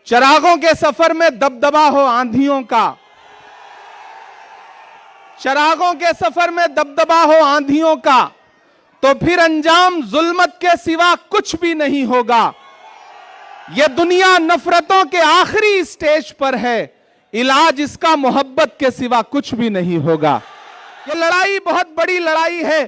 चिरागों के सफर में दबदबा हो आंधियों का, चिरागों के सफर में दबदबा हो आंधियों का, तो फिर अंजाम जुल्मत के सिवा कुछ भी नहीं होगा। यह दुनिया नफरतों के आखिरी स्टेज पर है, इलाज इसका मोहब्बत के सिवा कुछ भी नहीं होगा। यह लड़ाई बहुत बड़ी लड़ाई है।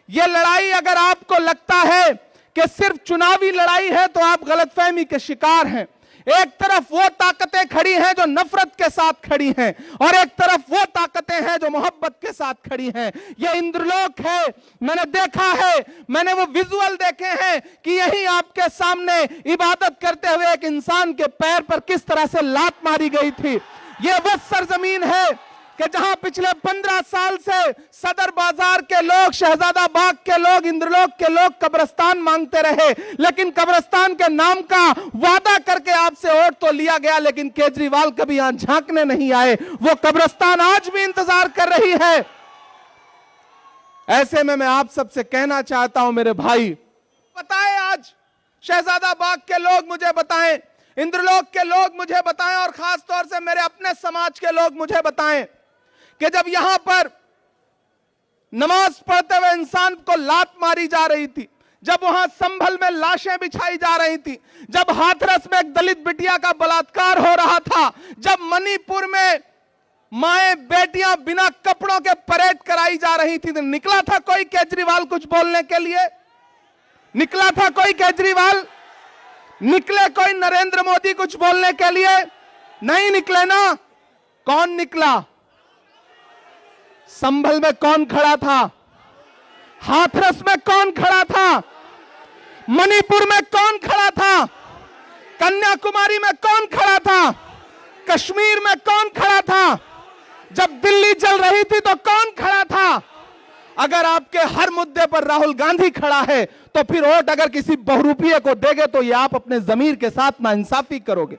यह लड़ाई अगर आपको लगता है कि सिर्फ चुनावी लड़ाई है तो आप गलतफहमी के शिकार हैं। एक तरफ वो ताकतें खड़ी हैं जो नफरत के साथ खड़ी हैं और एक तरफ वो ताकतें हैं जो मोहब्बत के साथ खड़ी हैं। ये इंद्रलोक है। मैंने देखा है, मैंने वो विजुअल देखे हैं कि यही आपके सामने इबादत करते हुए एक इंसान के पैर पर किस तरह से लात मारी गई थी। ये वो सरजमीन है कि जहां पिछले 15 साल से सदर बाजार के लोग, शहजादा बाग के लोग, इंद्रलोक के लोग कब्रिस्तान मांगते रहे, लेकिन कब्रिस्तान के नाम का वादा करके आपसे वोट तो लिया गया, लेकिन केजरीवाल कभी यहां झांकने नहीं आए। वो कब्रिस्तान आज भी इंतजार कर रही है। ऐसे में मैं आप सबसे कहना चाहता हूं मेरे भाई, बताएं आज शहजादा बाग के लोग मुझे बताएं, इंद्रलोक के लोग मुझे बताएं और खास तौर से मेरे अपने समाज के लोग मुझे बताएं कि जब यहां पर नमाज पढ़ते हुए इंसान को लात मारी जा रही थी, जब वहां संभल में लाशें बिछाई जा रही थी, जब हाथरस में एक दलित बिटिया का बलात्कार हो रहा था, जब मणिपुर में माएं बेटियां बिना कपड़ों के परेड कराई जा रही थी, तो निकला था कोई केजरीवाल कुछ बोलने के लिए? निकला था कोई केजरीवाल? निकले कोई नरेंद्र मोदी कुछ बोलने के लिए? नहीं निकले ना। कौन निकला? संभल में कौन खड़ा था? हाथरस में कौन खड़ा था? मणिपुर में कौन खड़ा था? कन्याकुमारी में कौन खड़ा था? कश्मीर में कौन खड़ा था? जब दिल्ली जल रही थी तो कौन खड़ा था? अगर आपके हर मुद्दे पर राहुल गांधी खड़ा है तो फिर वोट अगर किसी बहुरूपिये को देंगे तो ये आप अपने जमीर के साथ नाइंसाफी करोगे।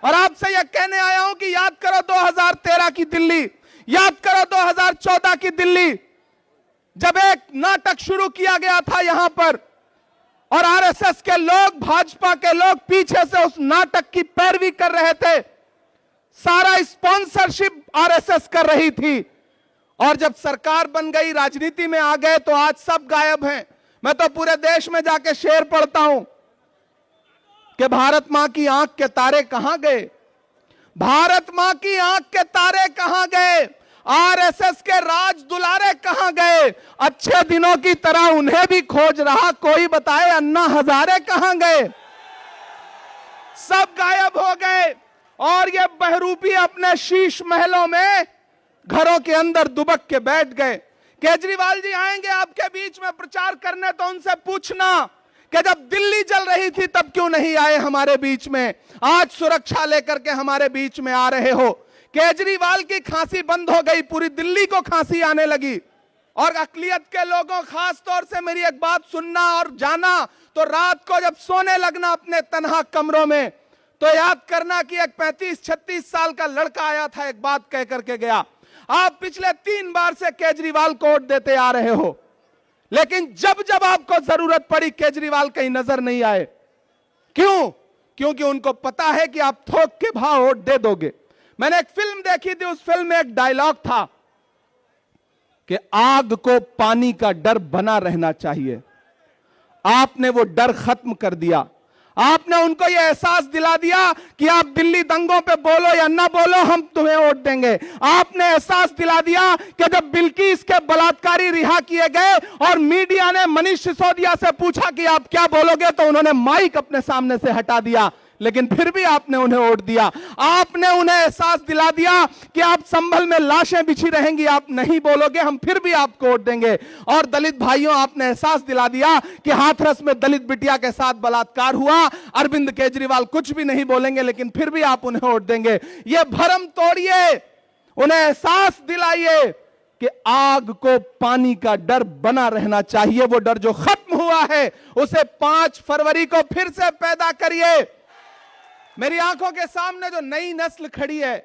और आपसे यह कहने आया हूं कि याद करो 2013 की दिल्ली, याद करो 2014 की दिल्ली, जब एक नाटक शुरू किया गया था यहां पर और आरएसएस के लोग, भाजपा के लोग पीछे से उस नाटक की पैरवी कर रहे थे। सारा स्पॉन्सरशिप आरएसएस कर रही थी और जब सरकार बन गई, राजनीति में आ गए तो आज सब गायब हैं। मैं तो पूरे देश में जाके शेर पढ़ता हूं कि भारत मां की आंख के तारे कहां गए, भारत मां की आंख के तारे कहां गए, आरएसएस के राज दुलारे कहां गए, अच्छे दिनों की तरह उन्हें भी खोज रहा कोई, बताए अन्ना हजारे कहां गए? सब गायब हो गए और ये बहरूपी अपने शीश महलों में घरों के अंदर दुबक के बैठ गए। केजरीवाल जी आएंगे आपके बीच में प्रचार करने तो उनसे पूछना कि जब दिल्ली जल रही थी तब क्यों नहीं आए हमारे बीच में, आज सुरक्षा लेकर के हमारे बीच में आ रहे हो। केजरीवाल की खांसी बंद हो गई, पूरी दिल्ली को खांसी आने लगी। और अकलियत के लोगों, खास तौर से मेरी एक बात सुनना और जाना, तो रात को जब सोने लगना अपने तन्हा कमरों में तो याद करना कि एक 35-36 साल का लड़का आया था, एक बात कह करके गया, आप पिछले 3 बार से केजरीवाल को वोट देते आ रहे हो, लेकिन जब जब आपको जरूरत पड़ी केजरीवाल कहीं नजर नहीं आए। क्यों? क्योंकि उनको पता है कि आप थोक के भाव वोट दे दोगे। मैंने एक फिल्म देखी थी, उस फिल्म में एक डायलॉग था कि आग को पानी का डर बना रहना चाहिए। आपने वो डर खत्म कर दिया। आपने उनको यह एहसास दिला दिया कि आप दिल्ली दंगों पे बोलो या ना बोलो, हम तुम्हें वोट देंगे। आपने एहसास दिला दिया कि जब बिल्किस के बलात्कारी रिहा किए गए और मीडिया ने मनीष सिसोदिया से पूछा कि आप क्या बोलोगे, तो उन्होंने माइक अपने सामने से हटा दिया, लेकिन फिर भी आपने उन्हें वोट दिया। आपने उन्हें एहसास दिला दिया कि आप संभल में लाशें बिछी रहेंगी, आप नहीं बोलोगे, हम फिर भी आपको वोट देंगे। और दलित भाइयों, आपने एहसास दिला दिया कि हाथरस में दलित बिटिया के साथ बलात्कार हुआ, अरविंद केजरीवाल कुछ भी नहीं बोलेंगे, लेकिन फिर भी आप उन्हें वोट देंगे। यह भ्रम तोड़िए, उन्हें एहसास दिलाइए कि आग को पानी का डर बना रहना चाहिए। वो डर जो खत्म हुआ है उसे 5 फरवरी को फिर से पैदा करिए। मेरी आंखों के सामने जो नई नस्ल खड़ी है,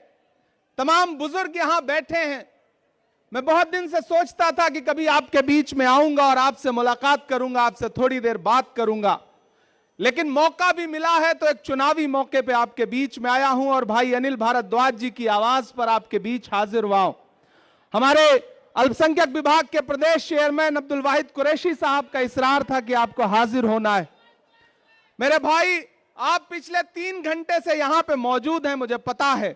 तमाम बुजुर्ग यहां बैठे हैं। मैं बहुत दिन से सोचता था कि कभी आपके बीच में आऊंगा और आपसे मुलाकात करूंगा, आपसे थोड़ी देर बात करूंगा, लेकिन मौका भी मिला है तो एक चुनावी मौके पे आपके बीच में आया हूं और भाई अनिल भारद्वाज जी की आवाज पर आपके बीच हाजिर हुआ हूं। हमारे अल्पसंख्यक विभाग के प्रदेश चेयरमैन अब्दुल वाहिद कुरैशी साहब का इसरार था कि आपको हाजिर होना है। मेरे भाई, आप पिछले 3 घंटे से यहां पे मौजूद हैं, मुझे पता है,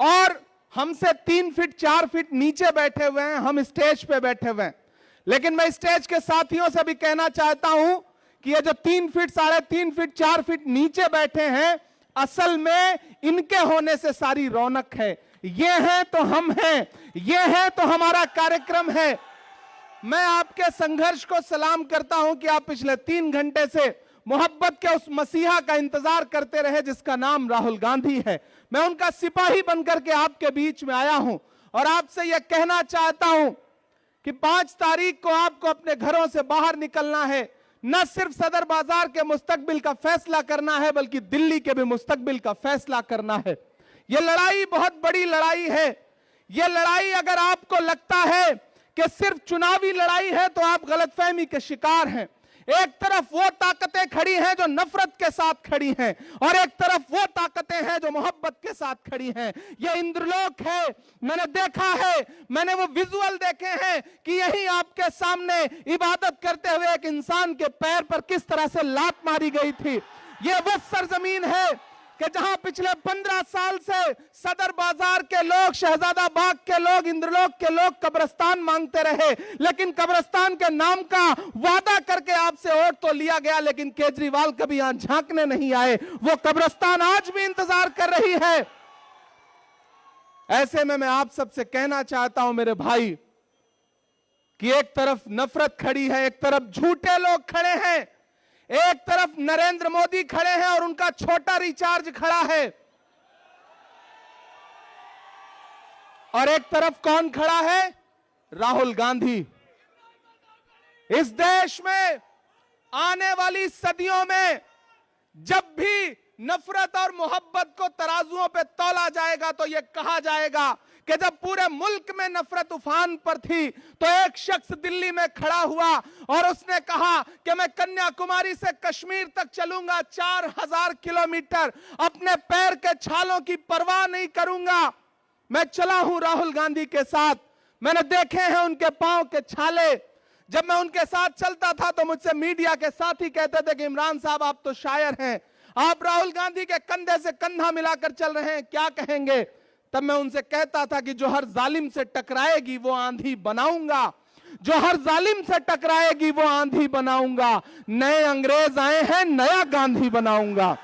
और हमसे 3 फीट 4 फीट नीचे बैठे हुए हैं, हम स्टेज पे बैठे हुए हैं। लेकिन मैं स्टेज के साथियों से भी कहना चाहता हूं कि ये जो 3 फीट 3.5 फीट 4 फीट नीचे बैठे हैं, असल में इनके होने से सारी रौनक है। ये हैं तो हम हैं, ये है तो हमारा कार्यक्रम है। मैं आपके संघर्ष को सलाम करता हूं कि आप पिछले 3 घंटे से मोहब्बत के उस मसीहा का इंतजार करते रहे जिसका नाम राहुल गांधी है। मैं उनका सिपाही बनकर के आपके बीच में आया हूं और आपसे यह कहना चाहता हूं कि 5 तारीख को आपको अपने घरों से बाहर निकलना है। न सिर्फ सदर बाजार के मुस्तकबिल का फैसला करना है, बल्कि दिल्ली के भी मुस्तकबिल का फैसला करना है। यह लड़ाई बहुत बड़ी लड़ाई है। यह लड़ाई अगर आपको लगता है कि सिर्फ चुनावी लड़ाई है तो आप गलतफहमी के शिकार हैं। एक तरफ वो ताकतें खड़ी हैं जो नफरत के साथ खड़ी हैं और एक तरफ वो ताकतें हैं जो मोहब्बत के साथ खड़ी हैं। ये इंद्रलोक है। मैंने देखा है, मैंने वो विजुअल देखे हैं कि यही आपके सामने इबादत करते हुए एक इंसान के पैर पर किस तरह से लात मारी गई थी। ये वो सरजमीन है कि जहां पिछले 15 साल से सदर बाजार के लोग, शहजादा बाग के लोग, इंद्रलोक के लोग कब्रिस्तान मांगते रहे, लेकिन कब्रिस्तान के नाम का वादा करके आपसे वोट तो लिया गया, लेकिन केजरीवाल कभी यहां झांकने नहीं आए। वो कब्रिस्तान आज भी इंतजार कर रही है। ऐसे में मैं आप सबसे कहना चाहता हूं मेरे भाई कि एक तरफ नफरत खड़ी है, एक तरफ झूठे लोग खड़े हैं, एक तरफ नरेंद्र मोदी खड़े हैं और उनका छोटा रिचार्ज खड़ा है, और एक तरफ कौन खड़ा है? राहुल गांधी। इस देश में आने वाली सदियों में जब भी नफरत और मोहब्बत को तराजुओं पे तौला जाएगा तो यह कहा जाएगा कि जब पूरे मुल्क में नफरत उफान पर थी तो एक शख्स दिल्ली में खड़ा हुआ और उसने कहा कि मैं कन्याकुमारी से कश्मीर तक चलूंगा 4000 किलोमीटर, अपने पैर के छालों की परवाह नहीं करूंगा। मैं चला हूं राहुल गांधी के साथ, मैंने देखे हैं उनके पांव के छाले। जब मैं उनके साथ चलता था तो मुझसे मीडिया के साथी कहते थे कि इमरान साहब आप तो शायर हैं, आप राहुल गांधी के कंधे से कंधा मिलाकर चल रहे हैं, क्या कहेंगे? तब मैं उनसे कहता था कि जो हर जालिम से टकराएगी वो आंधी बनाऊंगा, जो हर जालिम से टकराएगी वो आंधी बनाऊंगा। नए अंग्रेज आए हैं, नया गांधी बनाऊंगा।